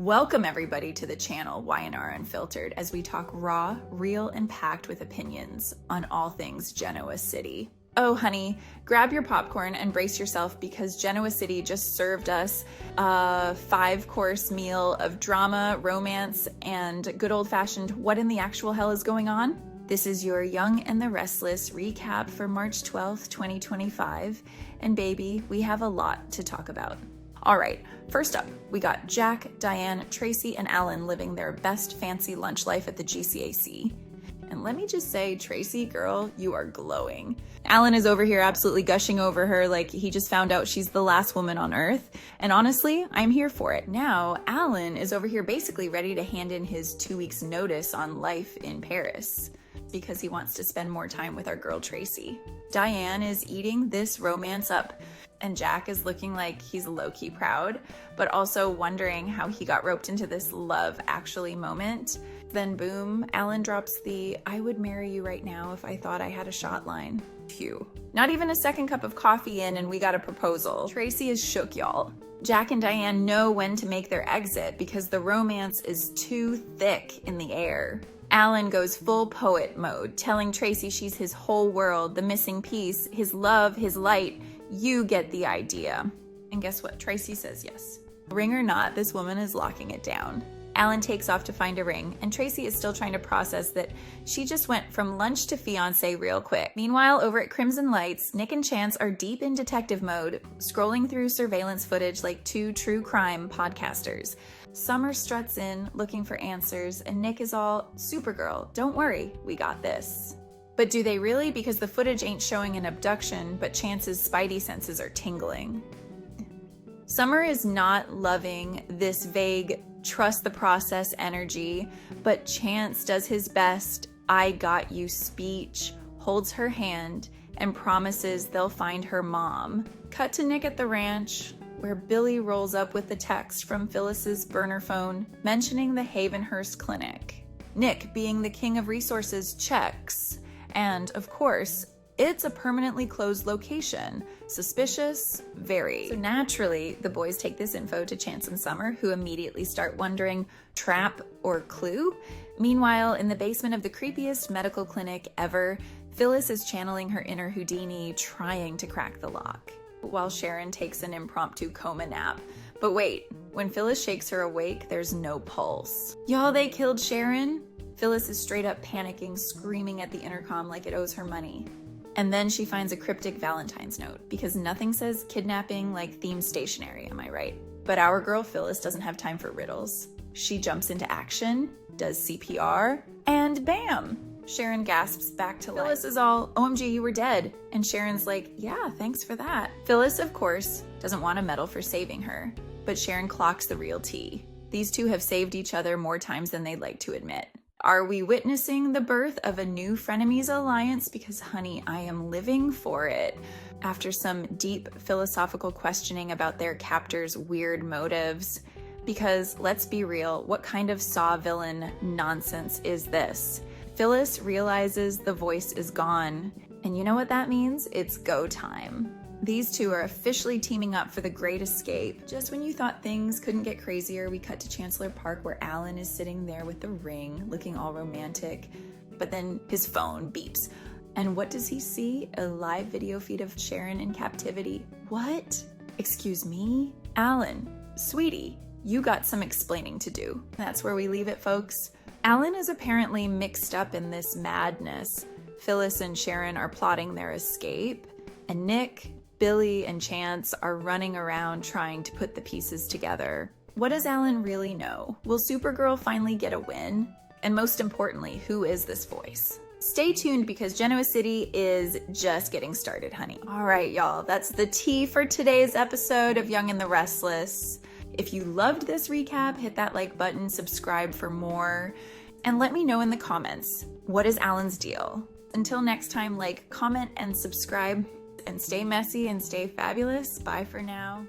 Welcome everybody to the channel Y&R Unfiltered as we talk raw, real, and packed with opinions on all things Genoa City. Oh honey, grab your popcorn and brace yourself because Genoa City just served us a 5-course meal of drama, romance, and good old-fashioned what in the actual hell is going on? This is your Young and the Restless recap for March 12th, 2025, and baby, we have a lot to talk about. All right, first up, we got Jack, Diane, Traci, and Alan living their best fancy lunch life at the GCAC. And let me just say, Traci, girl, you are glowing. Alan is over here absolutely gushing over her like he just found out she's the last woman on Earth. And honestly, I'm here for it. Now, Alan is over here basically ready to hand in his 2 weeks notice on life in Paris because he wants to spend more time with our girl Traci. Diane is eating this romance up. And Jack is looking like he's low-key proud, but also wondering how he got roped into this love actually moment. Then boom, Alan drops the "I would marry you right now if I thought I had a shot" line. Phew. Not even a second cup of coffee in and we got a proposal. Traci is shook, y'all. Jack and Diane know when to make their exit because the romance is too thick in the air. Alan goes full poet mode, telling Traci she's his whole world, the missing piece, his love, his light. You get the idea. And guess what? Traci says yes. Ring or not, this woman is locking it down. Alan takes off to find a ring, and Traci is still trying to process that she just went from lunch to fiancé real quick. Meanwhile, over at Crimson Lights, Nick and Chance are deep in detective mode, scrolling through surveillance footage like two true crime podcasters. Summer struts in, looking for answers, and Nick is all, "Supergirl, don't worry, we got this." But do they really? Because the footage ain't showing an abduction, but Chance's spidey senses are tingling. Summer is not loving this vague, trust the process energy, but Chance does his best "I got you" speech, holds her hand, and promises they'll find her mom. Cut to Nick at the ranch, where Billy rolls up with the text from Phyllis's burner phone mentioning the Havenhurst Clinic. Nick, being the king of resources, checks. And, of course, it's a permanently closed location. Suspicious? Very. So naturally, the boys take this info to Chance and Summer, who immediately start wondering, trap or clue? Meanwhile, in the basement of the creepiest medical clinic ever, Phyllis is channeling her inner Houdini, trying to crack the lock, while Sharon takes an impromptu coma nap. But wait, when Phyllis shakes her awake, there's no pulse. Y'all, they killed Sharon? Phyllis is straight up panicking, screaming at the intercom like it owes her money. And then she finds a cryptic Valentine's note, because nothing says kidnapping like theme stationery, am I right? But our girl Phyllis doesn't have time for riddles. She jumps into action, does CPR, and bam! Sharon gasps back to life. Phyllis is all, "OMG, you were dead." And Sharon's like, "Yeah, thanks for that." Phyllis, of course, doesn't want a medal for saving her, but Sharon clocks the real tea. These two have saved each other more times than they'd like to admit. Are we witnessing the birth of a new frenemies alliance? Because honey, I am living for it. After some deep philosophical questioning about their captor's weird motives. Because let's be real, what kind of Saw villain nonsense is this? Phyllis realizes the voice is gone. And you know what that means? It's go time. These two are officially teaming up for the great escape. Just when you thought things couldn't get crazier, we cut to Chancellor Park where Alan is sitting there with the ring, looking all romantic. But then his phone beeps. And what does he see? A live video feed of Sharon in captivity. What? Excuse me? Alan, sweetie, you got some explaining to do. That's where we leave it, folks. Alan is apparently mixed up in this madness. Phyllis and Sharon are plotting their escape, and Nick, Billy, and Chance are running around trying to put the pieces together. What does Alan really know? Will Supergirl finally get a win? And most importantly, who is this voice? Stay tuned because Genoa City is just getting started, honey. All right, y'all, that's the tea for today's episode of Young and the Restless. If you loved this recap, hit that like button, subscribe for more, and let me know in the comments, what is Alan's deal? Until next time, like, comment, and subscribe. And stay messy and stay fabulous. Bye for now.